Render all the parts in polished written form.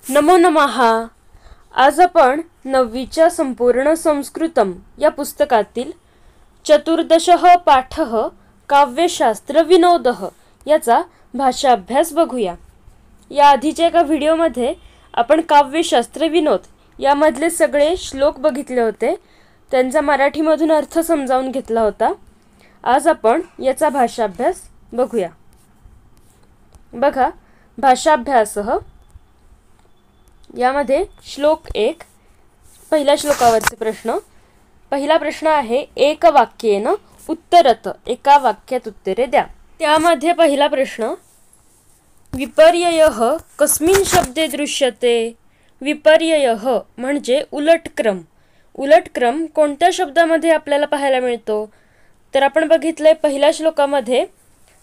नमो नमः। आज आपण 9वीच्या संपूर्ण संस्कृतम या पुस्तकातील चतुर्दशः पाठः काव्यशास्त्र विनोदः याचा भाषाभ्यास बघूया। या आधीच्या एका व्हिडिओमध्ये आपण काव्यशास्त्र विनोद यामधले सगळे श्लोक बघितले होते, त्यांचा मराठीमधून अर्थ समजावून घेतला होता। आज आपण याचा भाषाभ्यास बघूया। बघा, भाषाभ्यासः यामध्ये श्लोक 1 पहिल्या श्लोकावरचे प्रश्न। पहिला प्रश्न आहे एक वाक्येन उत्तरत, एका वाक्यात उत्तरे द्या। त्यामध्ये पहिला प्रश्न, विपर्ययः कस्मिन् शब्दे दृश्यते। विपर्ययः म्हणजे उलटक्रम। उलटक्रम कोणत्या शब्दामध्ये आपल्याला पाहायला मिळतो? तर आपण बघितलंय पहिल्या श्लोकामध्ये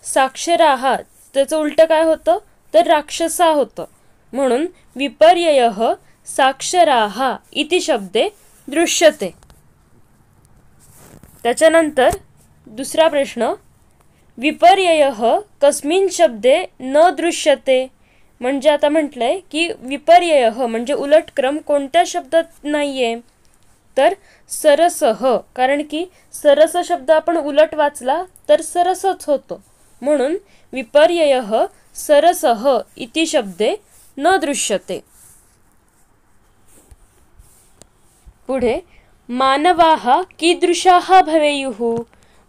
साक्षराः, त्याचं उलट काय होतं तर राक्षसा होतं, म्हणून विपर्ययः साक्षराः इति शब्दे दृश्यते। त्याच्यानंतर दुसरा प्रश्न, विपर्ययः कस्मिन् शब्दे न दृश्यते। म्हणजे आता म्हटलंय की विपर्ययः म्हणजे उलटक्रम कोणत्या शब्दात नाहीये, तर सरसः, कारण की सरस शब्द आपण उलट वाचला तर सरसच होतो, म्हणून विपर्ययः सरसः इति शब्दे न दृश्यते। पुढे, मानवाः कीदृशाः भवेयुः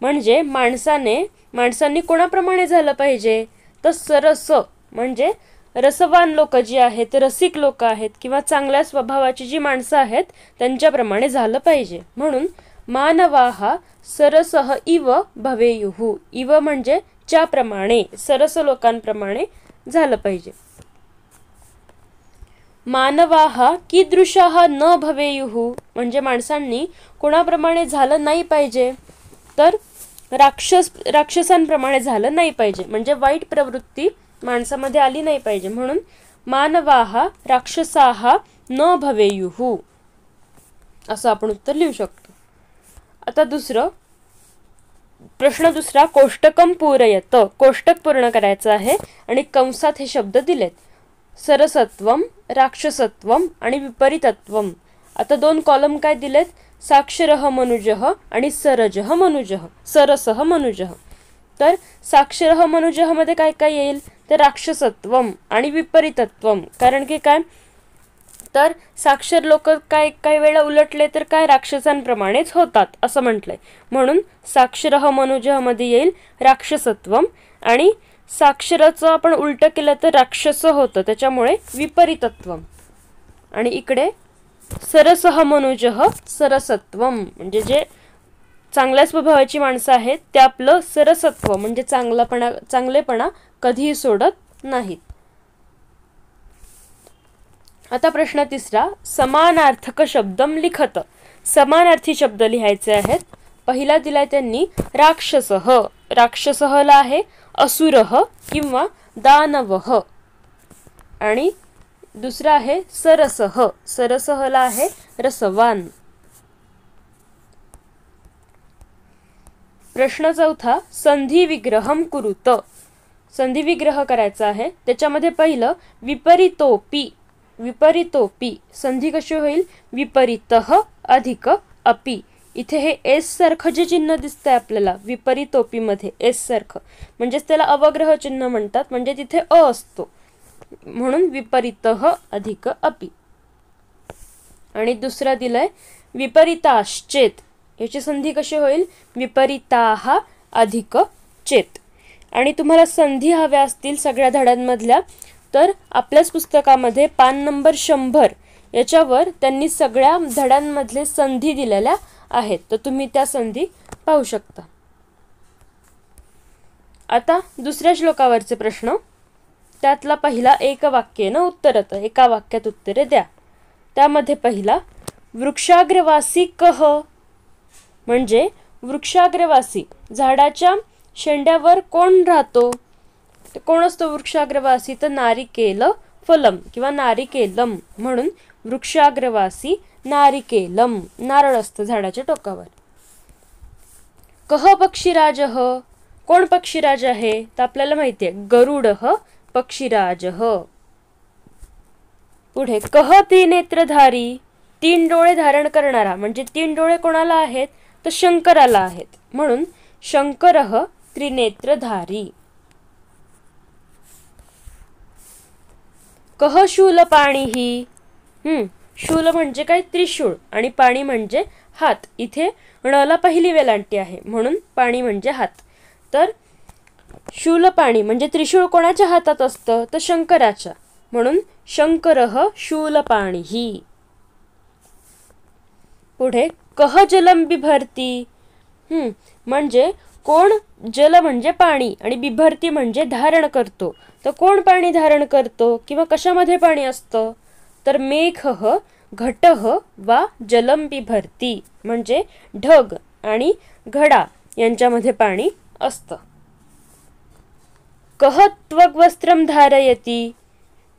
म्हणजे माणसांनी कोणाप्रमाणे झालं पाहिजे, तर सरस म्हणजे रसवान लोक जी आहेत, रसिक लोक आहेत किंवा चांगल्या स्वभावाची जी माणसं आहेत त्यांच्याप्रमाणे झालं पाहिजे, म्हणून मानवाः सरसः इव भवेयुः। इव म्हणजे ज्याप्रमाणे, सरस लोकांप्रमाणे झालं पाहिजे। मानवाः कीदृशाः न भवेयुः म्हणजे माणसांनी कोणाप्रमाणे झालं नाही पाहिजे, तर राक्षसांप्रमाणे झालं नाही पाहिजे, म्हणजे वाईट प्रवृत्ती माणसामध्ये आली नाही पाहिजे, म्हणून मानवाः राक्षसाः न भवेयुः असं आपण उत्तर लिहू शकतो। आता प्रश्न दुसरा, कोष्टकम पूरयत, कोष्टक पूर्ण करायचं आहे आणि कंसात हे शब्द दिलेत, सरसत्वम, राक्षसत्वम आणि विपरीतत्वम। आता दोन कॉलम काय दिलेत, साक्षरः मनुजः आणि सरजः मनुजः, सरसः मनुजः। तर साक्षरः मनुजः मध्ये काय काय येईल, तर राक्षसत्वम आणि विपरीतत्वम, कारण की काय तर साक्षर लोक काही वेळा उलटले तर काय राक्षसांप्रमाणेच होतात असं म्हटलंय, म्हणून साक्षरः मनुजः मध्ये येईल राक्षसत्वम, आणि साक्षराचं आपण उलट केलं तर राक्षस होतं, त्याच्यामुळे विपरीतत्वम। आणि इकडे सरसः मनुजः सरसत्वम म्हणजे जे चांगल्या स्वभावाची माणसं आहेत ते आपलं सरसत्व म्हणजे चांगलेपणा कधीही सोडत नाहीत। आता प्रश्न तिसरा, समानार्थक शब्दम लिखत, समानार्थी शब्द लिहायचे आहेत। पहिला दिलाय त्यांनी राक्षसः, राक्षसहला आहे असुरः किंवा दानवः, आणि दुसरा आहे सरसः, सरसहला आहे रसवान। प्रश्न चौथा, संधी विग्रहम कुरुत, संधी विग्रह करायचा आहे। त्याच्यामध्ये पहिलं विपरीतोपि, विपरीतोपि संधी कशी होईल, विपरीतः अधिक अपि। इथे हे एस सारखं जे चिन्ह दिसतंय आपल्याला विपरीतोपि मध्ये एस सारखं, म्हणजेच त्याला अवग्रह चिन्ह म्हणतात, म्हणजे तिथे अ असतो, म्हणून विपरीतः अधिक अपि। आणि दुसरा दिलाय विपरीताश्चेत, याची संधी कशी होईल, विपरीताः अधिक चेत। आणि तुम्हाला संधी हव्या असतील सगळ्या धड्यांमधल्या तर आपल्याच पुस्तकामध्ये पान नंबर 100 याच्यावर त्यांनी सगळ्या धड्यांमधले संधी दिलेल्या आहेत, तर तुम्ही त्या संधी पाहू शकता। आता दुसऱ्या श्लोकावरचे प्रश्न, त्यातला पहिला एक वाक्येन उत्तरत, एका वाक्यात उत्तरे द्या। त्यामध्ये पहिला, वृक्षाग्रवासी कः म्हणजे वृक्षाग्रवासी झाडाच्या शेंड्यावर कोण राहतो, कोण असतो वृक्षाग्रवासी, तर नारिकेल फलम किंवा नारिकेलम, म्हणून वृक्षाग्रवासी नारिकेलम, नारळ असतं झाडाच्या टोकावर। कः पक्षीराजः, कोण पक्षीराज आहे, तर आपल्याला माहिती आहे गरुडः पक्षीराजः। पुढे कह त्रिनेत्रधारी, 3 डोळे धारण करणारा, म्हणजे 3 डोळे कोणाला आहेत तर शंकराला आहेत, म्हणून शंकरः त्रिनेत्रधारी. कह शूलपाणिः, शूल म्हणजे काय त्रिशूळ आणि पाणी म्हणजे हात. इथे णला पहिली वेलांटी आहे म्हणून पाणी म्हणजे हात. तर शूलपाणी म्हणजे त्रिशूळ कोणाच्या हातात असतं तर शंकराच्या, म्हणून शंकरः शूलपाणिः. पुढे कह जलम बिभर्ती, म्हणजे कोण, जल म्हणजे पाणी आणि बिभर्ती म्हणजे धारण करतो. तर कोण पाणी धारण करतो किंवा कशामध्ये पाणी असतं तर मेघः घटः वा जलम बिभर्ती, म्हणजे ढग आणि घडा यांच्यामध्ये पाणी असतं. कह त्वग्वस्त्रम धारयती,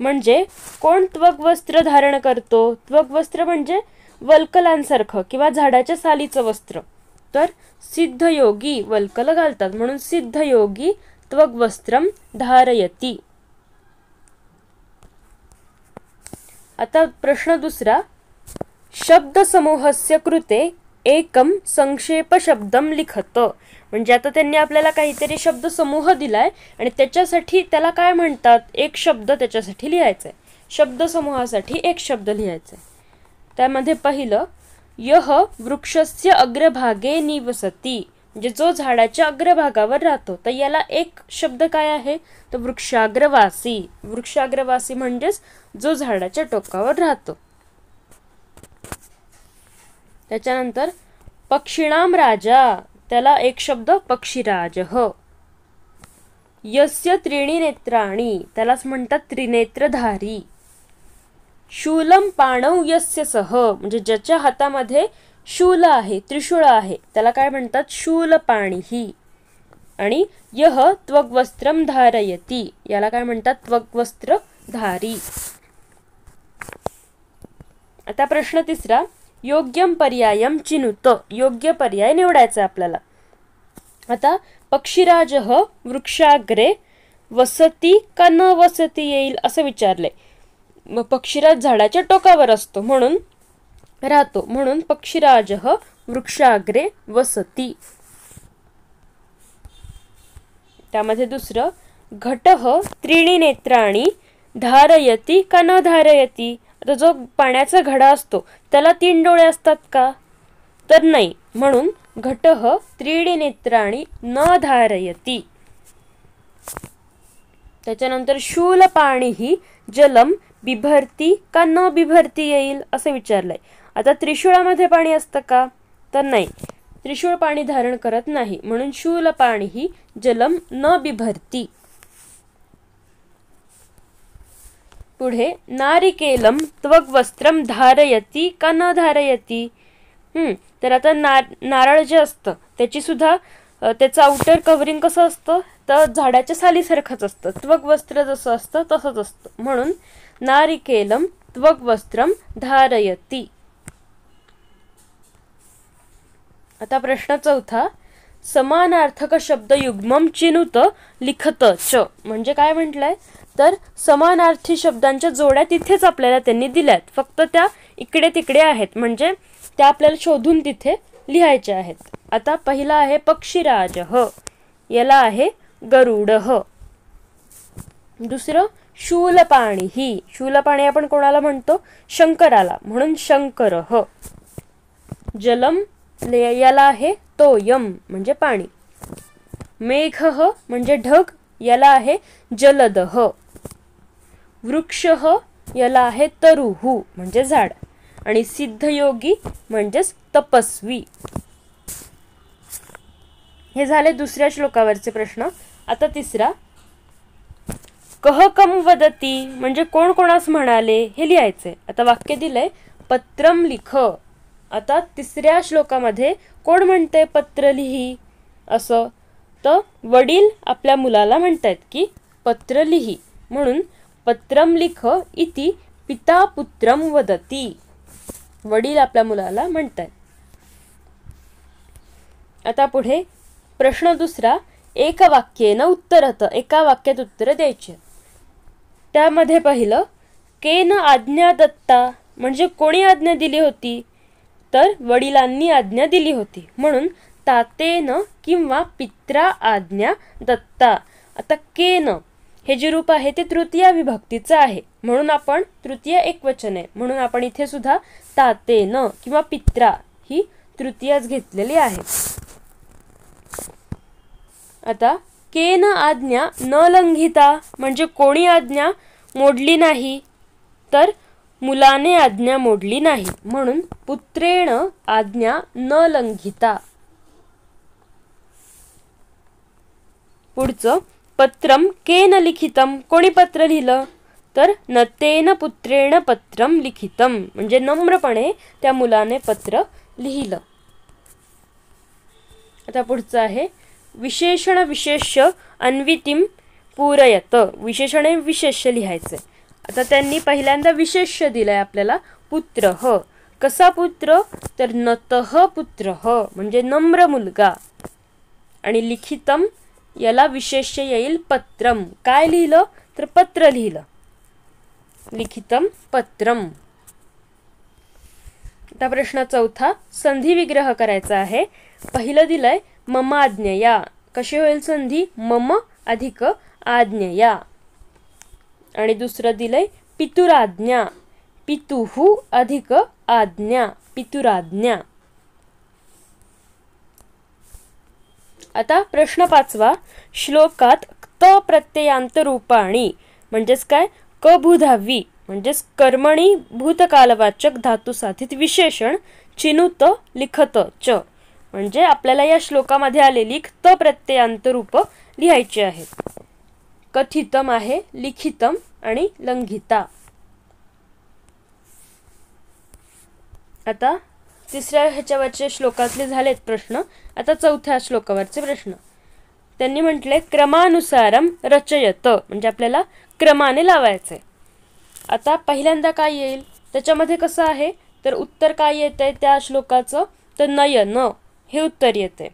म्हणजे कोण त्वग्वस्त्र धारण करतो. त्वग्वस्त्र म्हणजे वल्कलांसारखं किंवा झाडाच्या सालीचं वस्त्र. तर सिद्धयोगी वल्कल घालतात, म्हणून सिद्धयोगी त्वग्वस्त्रम धारयती. आता प्रश्न दुसरा, शब्दसमूहस्य कृते एकम संक्षेप शब्दम लिखत, म्हणजे आता त्यांनी आपल्याला काहीतरी शब्द समूह दिलाय आणि त्याच्यासाठी त्याला काय म्हणतात, एक शब्द त्याच्यासाठी लिहायचा आहे. शब्दसमूहासाठी एक शब्द लिहायचा आहे. त्यामध्ये पहिलं, यह वृक्षस्य अग्रभागे निवसती, म्हणजे जो झाडाच्या अग्रभागावर राहतो. तर याला एक शब्द काय आहे तर वृक्षाग्रवासी. वृक्षाग्रवासी म्हणजेच जो झाडाच्या टोकावर राहतो. त्याच्यानंतर पक्षिणाम राजा, त्याला एक शब्द पक्षीराजः. यस्य त्रीणि नेत्राणि, त्यालाच म्हणतात त्रिनेत्रधारी. शूलम पाणौ यस्य सह, म्हणजे ज्याच्या हातामध्ये शूल आहे, त्रिशूळ आहे, त्याला काय म्हणतात शूलपाणिः. आणि यह त्वग्वस्त्रम धारयती, याला काय म्हणतात त्वग्वस्त्रधारी. आता प्रश्न तिसरा, योग्यम पर्यायम चिनुत, योग्य पर्याय निवडायचा आपल्याला. आता पक्षीराजः वृक्षाग्रे वसती का न वसती येईल असं विचारलंय. मग पक्षीराज झाडाच्या टोकावर असतो म्हणून राहतो, म्हणून पक्षीराजः वृक्षाग्रे वसती. त्यामध्ये दुसरं, घटः त्रीणि नेत्राणि धारयती का न धारयती. आता जो पाण्याचा घडा असतो त्याला 3 डोळे असतात का तर नाही, म्हणून घटः त्रीणि नेत्राणि न धारयती. त्याच्यानंतर शूलपाणिः जलम बिभर्ती का न बिभर्ती येईल असं विचारलंय. आता त्रिशूळामध्ये पाणी असतं का तर नाही, त्रिशूळ पाणी धारण करत नाही, म्हणून शूलपाणिः जलम न बिभर्ती. पुढे नारिकेलम त्वग्वस्त्रम धारयती का न धारयती. तर आता नारळ जे असतं त्याची सुद्धा त्याचं आउटर कव्हरिंग कसं असतं तर झाडाच्या सालीसारखंच असतं. त्वग्वस्त्र जसं असतं तसंच असतं, म्हणून नारिकेलम त्वग्वस्त्रम धारयती. आता प्रश्न चौथा, समानार्थक शब्द युग्मम चिनुत लिखत च, म्हणजे काय म्हटलंय तर समानार्थी शब्दांच्या जोड्या तिथेच आपल्याला त्यांनी दिल्यात, फक्त त्या इकडे तिकडे आहेत, म्हणजे त्या आपल्याला शोधून तिथे लिहायच्या आहेत. आता पहिला आहे पक्षीराजः, याला आहे गरुडः. दुसरं शूलपाणिः, शूलपाणी आपण कोणाला म्हणतो शंकराला, म्हणून शंकरः. जलम, याला आहे तोयम म्हणजे पाणी. मेघः म्हणजे ढग, याला आहे जलदः. वृक्षः, याला आहे तरुः म्हणजे झाड. आणि सिद्धयोगी म्हणजेच तपस्वी. हे झाले दुसऱ्या श्लोकावरचे प्रश्न. आता तिसरा, कह कम वदती, म्हणजे कोण कोणास म्हणाले हे लिहायचे. आता वाक्य दिलंय पत्रम लिख. आता तिसऱ्या श्लोकामध्ये कोण म्हणते पत्र लिही असं, तर वडील आपल्या मुलाला म्हणतायत की पत्र लिही, म्हणून पत्रम लिख इति पिता पुत्रम वदती. वडील आपल्या मुलाला म्हणतायत. आता पुढे प्रश्न दुसरा, एक वाक्येन उत्तरत, एका वाक्यात उत्तर द्यायचे. त्यामध्ये पहिलं, केन आज्ञा दत्ता म्हणजे कोणी आज्ञा दिली होती, तर वडिलांनी आज्ञा दिली होती, म्हणून तातेन किंवा पित्रा आज्ञा दत्ता. आता केन हे जे रूप आहे ते तृतीया विभक्तीचं आहे, म्हणून आपण तृतीय एकवचन आहे, म्हणून आपण इथे सुद्धा तातेन किंवा पित्रा ही तृतीयाच घेतलेली आहे. आता केन आज्ञा न लंघिता म्हणजे कोणी आज्ञा मोडली नाही, तर मुलाने आज्ञा मोडली नाही, म्हणून पुत्रेण आज्ञा न लंघिता. पुढचं पत्रम केन लिखितम कोणी पत्र लिहिलं, तर नतेन पुत्रेण पत्रम लिखितम म्हणजे नम्रपणे त्या मुलाने पत्र लिहिलं. आता पुढचं आहे विशेषण विशेष्य अन्वितिम पूरयत. विशेषणे विशेष्य लिहायचे. आता त्यांनी पहिल्यांदा विशेष्य दिलंय आपल्याला पुत्र ह. कसा पुत्र, तर नतः पुत्र म्हणजे नम्र मुलगा. आणि लिखितम याला विशेष्य येईल पत्रम. काय लिहिलं, तर पत्र लिहिलं. लिखितम पत्रम. आता प्रश्न चौथा संधी विग्रह करायचा आहे. पहिलं दिलंय मम आज्ञया. कशी होईल संधी, मम अधिक आज्ञया. आणि दुसरं दिलंय पितुराज्ञा. पितुहु अधिक आज्ञा, पितुराज्ञा. आता प्रश्न पाचवा श्लोकात त प्रत्ययांत रूपाणी म्हणजेच काय, क भूधावी म्हणजेच कर्मणी भूतकालवाचक धातू साधित विशेषण चिनुत लिखत च म्हणजे आपल्याला या श्लोकामध्ये आलेली त प्रत्ययांत रूप लिहायची आहेत. कथितम आहे, लिखितम आणि लंघिता. आता तिसऱ्या ह्याच्यावरचे श्लोकातले झालेत प्रश्न. आता चौथ्या श्लोकावरचे प्रश्न. त्यांनी म्हटले क्रमानुसारम रचयत म्हणजे आपल्याला क्रमाने लावायचे. आता पहिल्यांदा काय येईल, त्याच्यामध्ये कसं आहे, तर उत्तर काय येतंय त्या श्लोकाचं, तर नयन हे उत्तर येते.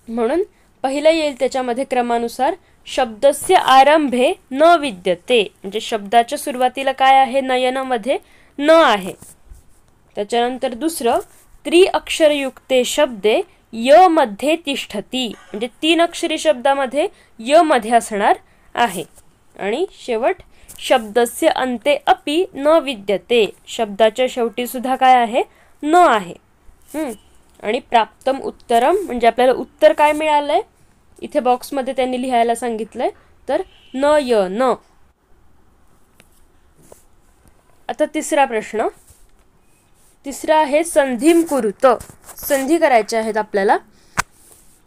म्हणून पहिलं येईल त्याच्यामध्ये क्रमानुसार शब्दस्य आरंभे न विद्यते म्हणजे शब्दाच्या सुरुवातीला काय आहे, नयनामध्ये न आहे. त्याच्यानंतर दुसरं त्रिअक्षरयुक्ते शब्दे य मध्ये तिष्ठती म्हणजे 3 अक्षरी शब्दामध्ये य मध्ये असणार आहे. आणि शेवट शब्दस्य अंते अपि न विद्यते शब्दाच्या शेवटी सुद्धा काय आहे, न आहे. आणि प्राप्तम उत्तरम म्हणजे आपल्याला उत्तर काय मिळालंय, इथे बॉक्समध्ये त्यांनी लिहायला सांगितलंय, तर न य न. आता तिसरा प्रश्न. तिसरा आहे संधीम कुरुत. संधी करायच्या आहेत आपल्याला.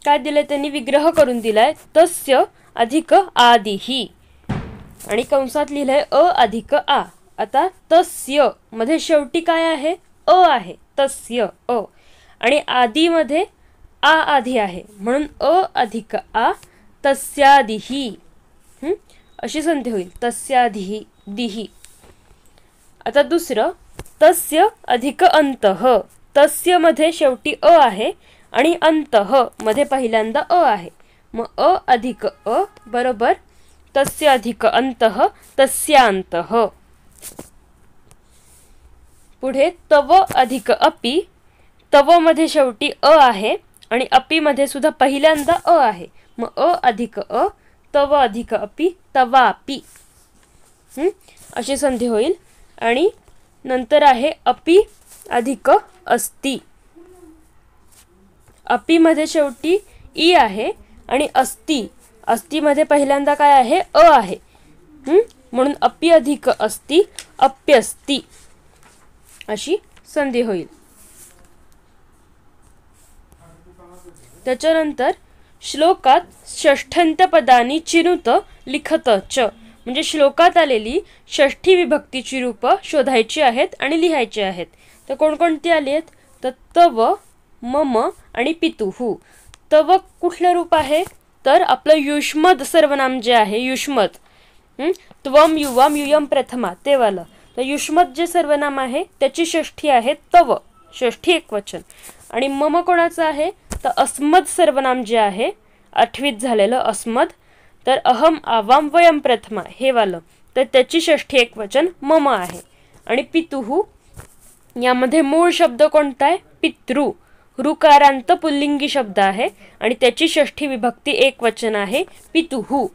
काय दिले त्यांनी, विग्रह करून दिलाय तस्य अधिक आदिही आणि कंसात लिहिलंय अ अधिक आ. आता तस्य मध्ये शेवटी काय आहे, अ आहे, तस्य अ. आणि आदी मध्ये आ आधी आहे, म्हणून अ अधिक आ तस्यादिही अशी संधी होईल, तस्यादिही दिही. आता दुसरं तस्य अधिक अंतः. तस्य मध्ये शेवटी अ आहे आणि अंतः मध्ये पहिल्यांदा अ आहे, मग अ अधिक अ बरोबर तस्य अधिक अंतः तस्यांतः. पुढे तव अधिक अपि. तव मध्ये शेवटी अ आहे आणि अपि मध्ये सुद्धा पहिल्यांदा अ आहे, मग अ अधिक अ तव अधिक अपि तवापि अशी संधी होईल. आणि नंतर आहे अपि अधिक अस्ति. अपि मध्ये शेवटी ई आहे आणि अस्ति. अस्ति मध्ये पहिल्यांदा काय आहे, अ आहे, म्हणून अपि अधिक अस्ति अप्यस्ति अशी संधी होईल. त्याच्यानंतर श्लोकात षष्ठ्यंत पदानी चिनुत लिखत च म्हणजे श्लोकात आलेली षष्ठी विभक्तीची रूप शोधायची आहेत आणि लिहायची आहेत. तर कोणकोणती आली आहेत, तर तव, मम आणि पितुहू. तव कुठलं रूप आहे, तर आपलं युष्मद सर्वनाम जे आहे, युष्मद त्वम युवाम युयम प्रथमा ते वालं. तर युष्मद जे सर्वनाम आहे त्याची षष्ठी आहे तव, षष्ठी एकवचन. आणि मम कोणाचं आहे, तर अस्मद सर्वनाम जे आहे 8वीत झालेलं अस्मद, तर अहम आवाम वयम प्रथमा हे वालं, तर त्याची षष्ठी एकवचन मम आहे. आणि पितुः यामध्ये मूळ शब्द कोणता आहे? पितृ. ऋकारांत पुल्लिंगी शब्द आहे आणि त्याची षष्ठी विभक्ती एकवचन आहे पितुः.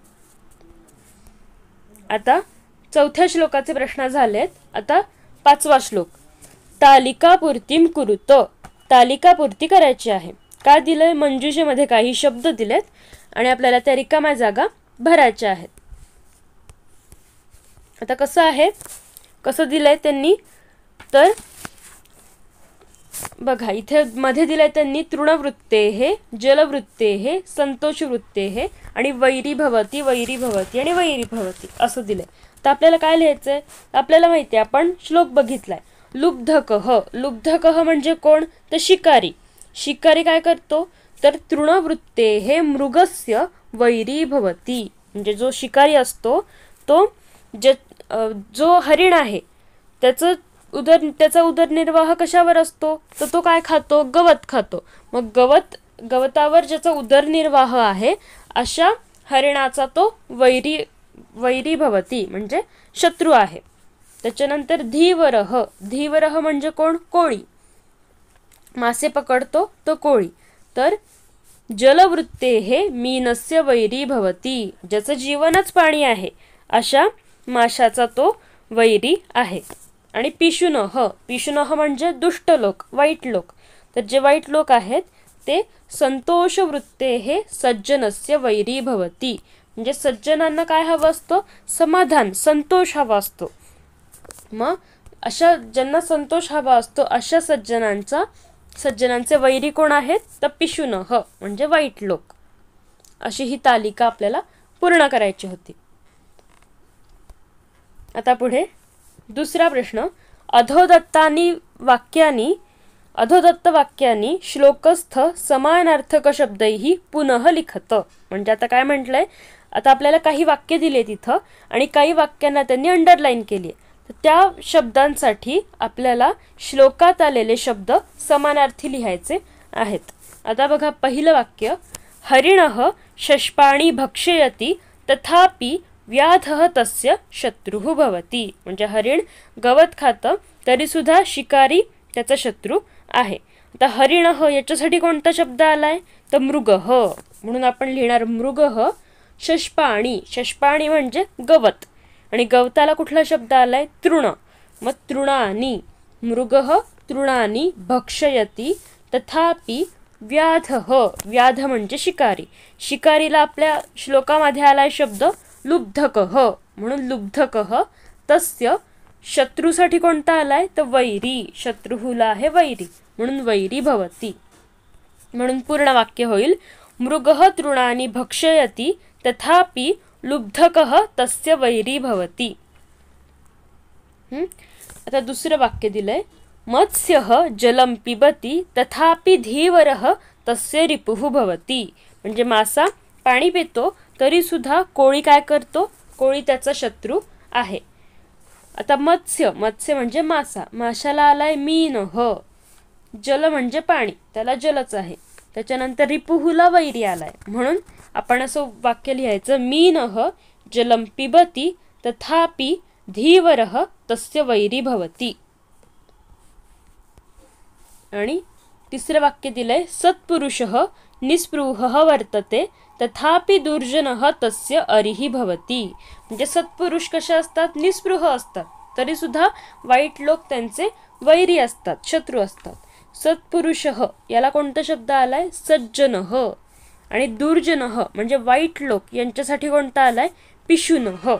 आता चौथ्या श्लोकाचे प्रश्न झालेत. आता 5वा श्लोक. तालिकापूर्तीम कुरुत. तालिकापूर्ती करायची आहे. काय दिलंय? मंजुषेमध्ये काही शब्द दिलेत आणि आपल्याला त्या रिकाम्या जागा भरायच्या आहेत. आता कसं आहे, कसं दिलंय त्यांनी, तर बघा इथे मध्ये दिलंय त्यांनी तृणवृत्तेः, जलवृत्तेः, संतोषवृत्तेः आणि वैरी भवती, वैरी भवती आणि वैरी भवती असं दिलंय. तर आपल्याला काय लिहायचंय? आपल्याला माहिती आहे, आपण श्लोक बघितलाय. लुब्धकः. लुब्धकः म्हणजे कोण? तर शिकारी. शिकारी काय करतो? तर तृणवृत्तेः मृगस्य वैरी भवती. म्हणजे जो शिकारी असतो तो जो हरिण आहे त्याचा उदरनिर्वाह कशावर असतो? तर तो काय खातो? गवत खातो. मग गवतावर ज्याचा उदरनिर्वाह आहे अशा हरिणाचा तो वैरी भवती म्हणजे शत्रू आहे. त्याच्यानंतर धीवरः. धीवरः म्हणजे कोण? कोळी. मासे पकडतो तो कोळी. तर जलवृत्तेः मीनस्य वैरी भवती. ज्याचं जीवनच पाणी आहे अशा माशाचा तो वैरी आहे. आणि पिशुनः. पिशुनः म्हणजे दुष्ट लोक, वाईट लोक. तर जे वाईट लोक आहेत ते संतोषवृत्तेः सज्जनस्य वैरी भवती. म्हणजे सज्जनांना काय हवं असतं? समाधान, संतोष हवा असतो. मग अशा ज्यांना संतोष हवा असतो अशा सज्जनांचे वैरी कोण आहेत? तर पिशुनः म्हणजे वाईट लोक. अशी ही तालिका आपल्याला पूर्ण करायची होती. आता पुढे दुसरा प्रश्न. अधोदत्त वाक्यानी श्लोकस्थ समानार्थक शब्दैः पुनः लिखत. म्हणजे आता काय म्हटलंय? आता आपल्याला काही वाक्य दिले तिथं आणि काही वाक्यांना त्यांनी अंडरलाईन केली. तर त्या शब्दांसाठी आपल्याला श्लोकात आलेले शब्द समानार्थी लिहायचे आहेत. आता बघा पहिलं वाक्य. हरिणः शष्पाणि भक्षयति तथापि व्याधः तस्य शत्रुः भवति. म्हणजे हरिण गवत खातं तरी सुद्धा शिकारी त्याचा शत्रू आहे. आता हरिणः याच्यासाठी कोणता शब्द आलाय? तर मृगः. म्हणून आपण लिहिणार मृगः शष्पाणि. शष्पाणि म्हणजे गवत आणि गवताला कुठला शब्द आलाय? तृण. मग तृणानि. मृगः तृणानि भक्षयति तथापि व्याधः. व्याध म्हणजे शिकारी. शिकारीला आपल्या श्लोकामध्ये आलाय शब्द लुब्धकः. म्हणून लुब्धकः. तस्य शत्रूसाठी कोणता आलाय? तर वैरी. शत्रुहुला आहे वैरी म्हणून वैरी भवती. म्हणून पूर्ण वाक्य होईल. मृगः तृणानि भक्षयति तथापि लुब्धकः तस्य वैरी भवति. आता दुसरं वाक्य दिलंय. मत्स्यः जलं पिबति तथापि धीवरः तस्य रिपुः भवति. म्हणजे मासा पाणी पितो तरी सुद्धा कोळी काय करतो? कोळी त्याचा शत्रू आहे. आता मत्स्य म्हणजे मासा. माशाला आलाय मीनः. जल म्हणजे पाणी, त्याला जलच आहे. त्याच्यानंतर रिपुहुला वैरी आलाय. म्हणून आपण असं वाक्य लिहायचं. मीनः जलं पिबति तथापि धीवरः तस्य वैरी भवति. आणि तिसरं वाक्य दिलंय. सत्पुरुषः निस्पृहः वर्तते तथापि दुर्जनः तस्य अरिहि भवति. म्हणजे सत्पुरुष कसे असतात? निस्पृह असतात तरी सुद्धा वाईट लोक त्यांचे वैरी असतात, शत्रू असतात. सत्पुरुषः याला कोणता शब्द आलाय? सज्जनः. आणि दुर्जनः म्हणजे वाईट लोक यांच्यासाठी कोणता आलाय? पिशुनः.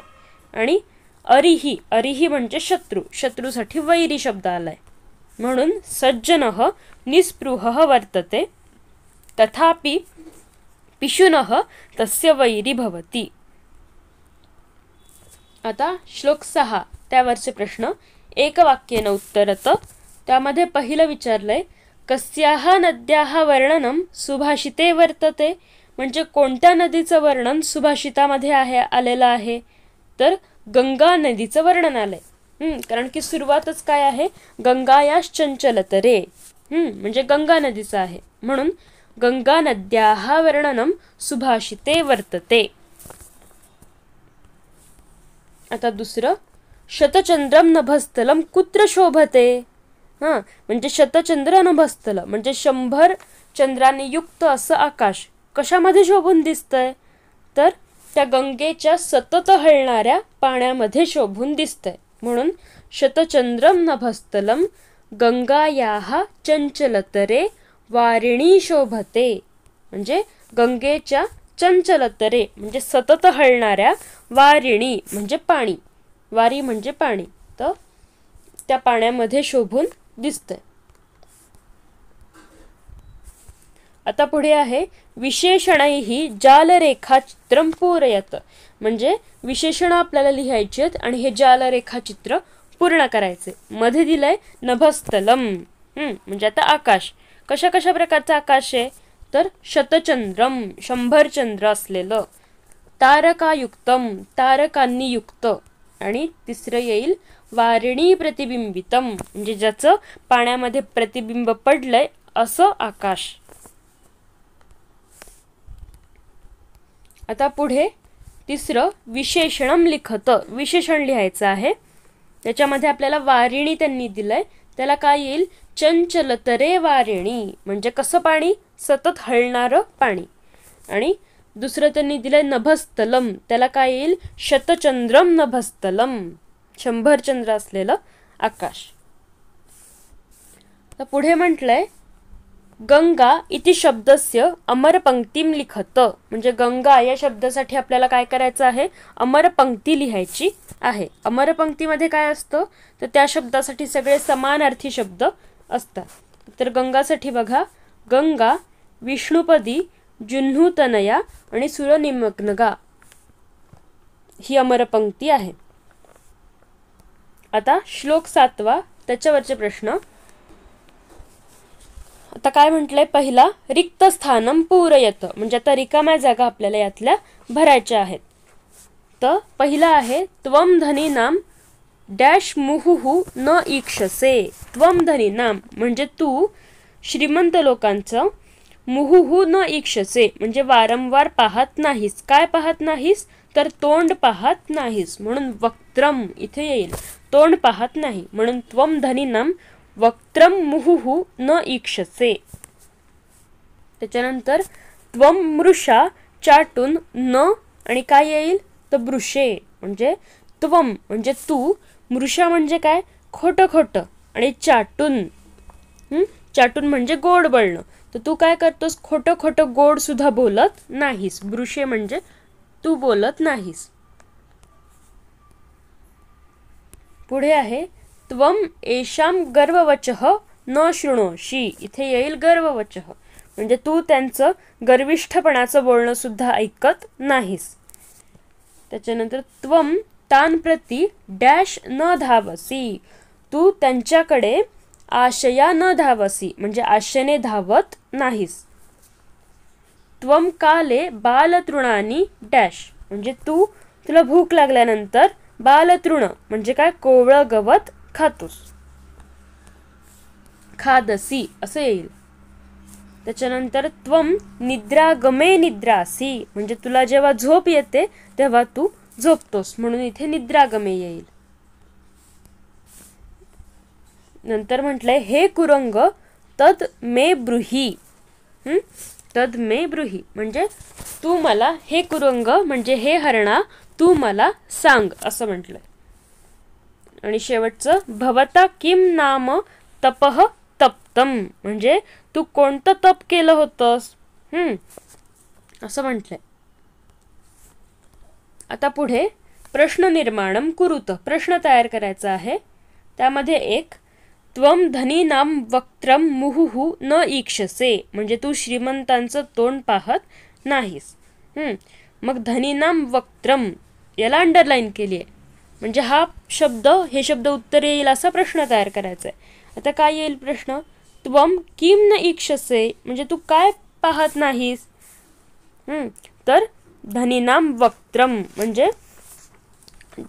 आणि अरिहि म्हणजे शत्रू, शत्रूसाठी वैरी शब्द आलाय. म्हणून सज्जनः निस्पृहः वर्तते तथापि पिशुनः तस्य वैरी भवति. आता श्लोक 6 त्यावरचे प्रश्न. एकवाक्येन उत्तरत. त्यामध्ये पहिलं विचारलंय. कस्याः नद्याः वर्णनं सुभाषिते वर्तते. म्हणजे कोणत्या नदीचं वर्णन सुभाषितामध्ये आलेलं आहे? तर गंगा नदीचं वर्णन आलंय. कारण की सुरुवातच काय आहे? गंगायाश् चंचलतरे. म्हणजे गंगा नदीचं आहे. म्हणून गंगा नद्याः वर्णनं सुभाषिते वर्तते. आता दुसरं, शतचंद्रम नभस्थलम कुत्र शोभते. म्हणजे शतचंद्र नभस्थल म्हणजे 100 चंद्राने युक्त असं आकाश कशामध्ये शोभून दिसतंय, तर त्या गंगेच्या सतत हलणाऱ्या पाण्यामध्ये शोभून दिसतंय. म्हणून शतचंद्रम नभस्थलम गंगायाः चंचलतरे वारिणी शोभते. म्हणजे गंगेच्या चंचलतरे म्हणजे सतत हलणाऱ्या, वारिणी म्हणजे पाणी, वारी म्हणजे पाणी, तर त्या पाण्यामध्ये शोभून दिसतंय. आता पुढे आहे विशेषणैहि जालरेखाचित्रं पूरयत. म्हणजे विशेषण आपल्याला लिहायची आहेत आणि हे जालरेखाचित्र पूर्ण करायचे. मध्ये दिलंय नभस्थलम, म्हणजे आता आकाश. कशा कशा प्रकारचं आकाश आहे, तर शतचंद्रम 100 चंद्र असलेलं, तारकायुक्तम तारकांनी युक्त, आणि तिसरं येईल वारिणी प्रतिबिंबितम म्हणजे ज्याचं पाण्यामध्ये प्रतिबिंब पडलंय असं आकाश. आता पुढे तिसरं विशेषणम लिखत, विशेषण लिहायचं आहे. त्याच्यामध्ये आपल्याला वारिणी त्यांनी दिलंय, त्याला काय येईल, चंचलतरे वारिणी म्हणजे कसं पाणी, सतत हलणारं पाणी. आणि दुसरं त्यांनी दिलंय नभस्थलम, त्याला काय येईल, शतचंद्रम नभस्थलम 100 चंद्र असलेलं आकाश. तर पुढे म्हटलंय गंगा इति शब्दस्य अमरपंक्तीम लिखत. म्हणजे गंगा या शब्दासाठी आपल्याला काय करायचं आहे, अमरपंक्ती लिहायची आहे. अमरपंक्तीमध्ये काय असतं, तर त्या शब्दासाठी सगळे समानार्थी शब्द असतात. तर गंगासाठी बघा, गंगा विष्णुपदी जुन्हूतनया आणि सुरनिमग्नगा ही अमरपंक्ती आहे. आता श्लोक 7 त्याच्यावरचे प्रश्न. आता काय म्हटलंय, पहिला रिक्त स्थानम पूरयत म्हणजे आता रिकाम्या जागा आपल्याला यातल्या भरायच्या आहेत. तर पहिला आहे त्वम धनी नाम डॅश मुहुहु न ईक्षसे. त्वम धनी नाम म्हणजे तू श्रीमंत लोकांचं, मुहुहु न ईक्षसे म्हणजे वारंवार पाहत नाहीस. काय पाहत नाहीस, तर तोंड पाहत नाहीस, म्हणून वक्त्रम इथे येईल, तोंड पाहत नाही, म्हणून त्वम धनी नाम वक्त्रम मुहुहु न ईक्षसे. त्याच्यानंतर त्वम मृषा चाटून न आणि काय येईल, तर वृषे म्हणजे त्वम म्हणजे तू, मृषा म्हणजे काय, खोटं खोटं, आणि चाटून चाटून म्हणजे गोड बोलणं. तर तू काय करतोस, खोटं खोटं गोड सुद्धा बोलत नाहीस. वृषे म्हणजे तू बोलत नाहीस. पुढे आहे त्वम एषाम गर्ववचः न शृणोषि. इथे येईल गर्ववचः म्हणजे तू त्यांचं गर्विष्ठपणाचं बोलणं सुद्धा ऐकत नाहीस. त्याच्यानंतर त्वम तान प्रति डॅश न धावसी. तू त्यांच्याकडे आशया न धावसी म्हणजे आशेने धावत नाहीस. त्वम काले बालतृणानी डॅश म्हणजे तुला भूक लागल्यानंतर बालतृण म्हणजे काय, कोवळं गवत खातोस, खादसी असं येईल. त्याच्यानंतर त्वम निद्रागमे निद्रासी म्हणजे तुला जेव्हा झोप येते तेव्हा तू झोपतोस, म्हणून इथे निद्रागमे येईल. नंतर म्हटलंय हे कुरंग तद मे ब्रूही. तद मे ब्रूही म्हणजे तू मला, हे कुरंग म्हणजे हे हरणा तू मला सांग असं म्हटलंय. आणि शेवटचं भवता किम नाम तपह तप्तम म्हणजे तू कोणतं तप केलं होतंस असं म्हटलंय. आता पुढे प्रश्न निर्माणम कुरुत प्रश्न तयार करायचा आहे. त्यामध्ये एक त्वम धनी नाम वक्त्रम मुहुहु न ईक्षसे म्हणजे तू श्रीमंतांचं तोंड पाहत नाहीस. मग धनी नाम वक्त्रम याला अंडरलाईन केली आहे म्हणजे हे शब्द उत्तर येईल असा प्रश्न तयार करायचा आहे. आता काय येईल प्रश्न, त्वम किम न ईक्षसे म्हणजे तू काय पाहत नाहीस. तर धनीनाम वक्त्रम म्हणजे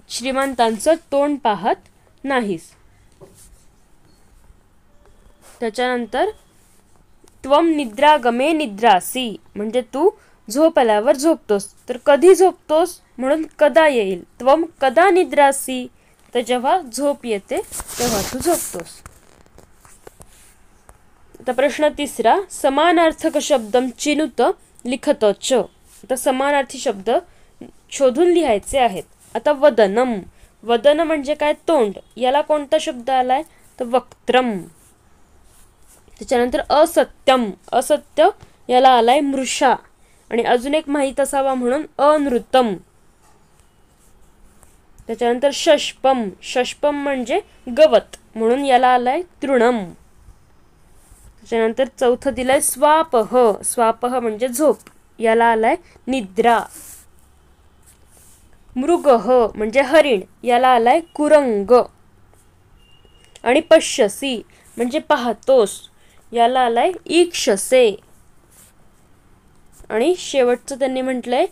श्रीमंतांचं तोंड पाहत नाहीस. त्याच्यानंतर त्वम निद्रागमे निद्रासी म्हणजे तू झोप आल्यावर झोपतोस, तर कधी झोपतोस म्हणून कदा येईल. त्वम कदा निद्रासी, तर जेव्हा झोप येते तेव्हा तू झोपतोस. आता प्रश्न तिसरा, समानार्थक शब्दम चिनुत लिखत च. आता समानार्थी शब्द शोधून लिहायचे आहेत. आता वदनम, वदन म्हणजे काय, तोंड. याला कोणता शब्द आलाय, तर वक्त्रम. त्याच्यानंतर असत्यम, असत्य याला आलाय मृषा. आणि अजून एक माहीत असावा म्हणून अनृतम. त्याच्यानंतर शष्पम, शष्पम म्हणजे गवत, म्हणून याला आलाय तृणम. त्याच्यानंतर चौथं दिलंय स्वापह, स्वापह म्हणजे झोप, याला आलाय निद्रा. मृगह म्हणजे हरिण, याला आलाय कुरंग. आणि पश्यसी म्हणजे पाहतोस, याला आलाय ईक्षसे. आणि शेवटचं त्यांनी म्हटलंय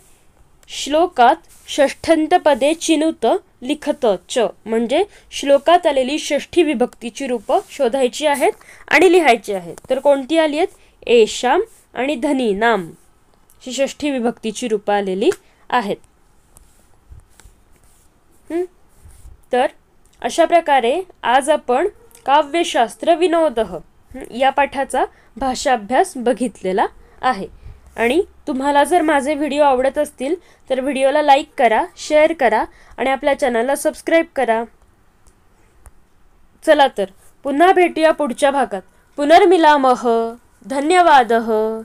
श्लोकात षष्ठंत पदे चिनुत लिखत च, म्हणजे श्लोकात आलेली षष्ठी विभक्तीची रूपं शोधायची आहेत आणि लिहायची आहेत. तर कोणती आली आहेत, एशाम आणि धनीनाम, ही षष्ठी विभक्तीची रूपं आलेली आहेत. तर अशा प्रकारे आज आपण काव्यशास्त्र विनोदः या पाठाचा भाषाभ्यास बघितलेला आहे. आणि तुम्हाला जर माझे व्हिडिओ आवडत असतील तर व्हिडिओला लाईक करा, शेअर करा आणि आपल्या चॅनलला सबस्क्राईब करा. चला तर पुन्हा भेटूया पुढच्या भागात. पुनर्मिलामः. धन्यवादः.